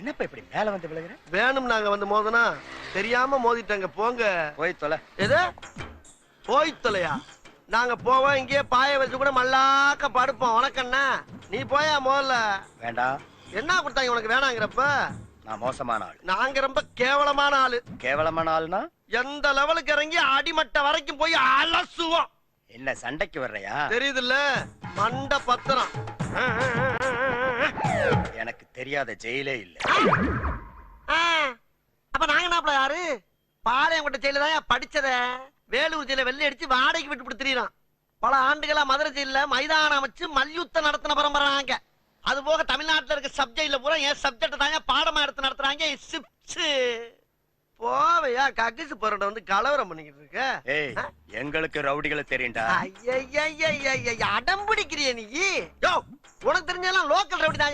என்னப்பா இப்படி மேல வந்து விழுகிற? வேணும் நாங்க வந்து மோதனா தெரியாம மோதிட்டாங்க போங்க. போய் தொலை. எது போய் தொலையா? நாங்க போவோம் இங்கே பாய வச்சு கூட மல்லாக்க படுப்போம். உனக்கண்ணா நீ போயா முதல்ல. வேண்டாம். என்ன கொடுத்தாங்க உனக்கு வேணாங்கிறப்ப? நான் மோசமான ஆள். நாங்க ரொம்ப கேவலமான ஆளு. கேவலமான ஆள்னா எந்த லெவலுக்கு இறங்கி அடிமட்ட வரைக்கும் போய் அலசுவோம். என்ன சண்டைக்கு வர்றையா? தெரியுதுல்ல மண்ட பத்திரம். எனக்கு தெரியாத ஜெயிலே இல்ல. அப்ப நாங்க நாப்பல யாரு? பாளையங்கோட்டை ஜெயில தான் படிச்சத. வேலூர் ஜெயில வெள்ளை அடிச்சு வாடகைக்கு விட்டு கொடுத்துறான். பல ஆண்டுகளா மதுரை ஜெயில மைதானம் அமைச்சு மல்யுத்தம் நடத்தின பரம்பரை நாங்க. அது போக தமிழ்நாட்டுல இருக்க சப்ஜெக்ட்ல பூரா என் சப்ஜெக்ட் தாங்க பாடமா எடுத்து நடத்துறாங்க. போவையா கக்கிசு போறட வந்து கலவரம் பண்ணிக்கிட்டு இருக்க. ஏய் எங்களுக்கு ரவுடிகளை தெரியும்டா. அடம்பிடிக்கிறிய நீ. யோ உனக்கு தெரிஞ்செல்லாம் லோக்கல் ரவுடி தான்.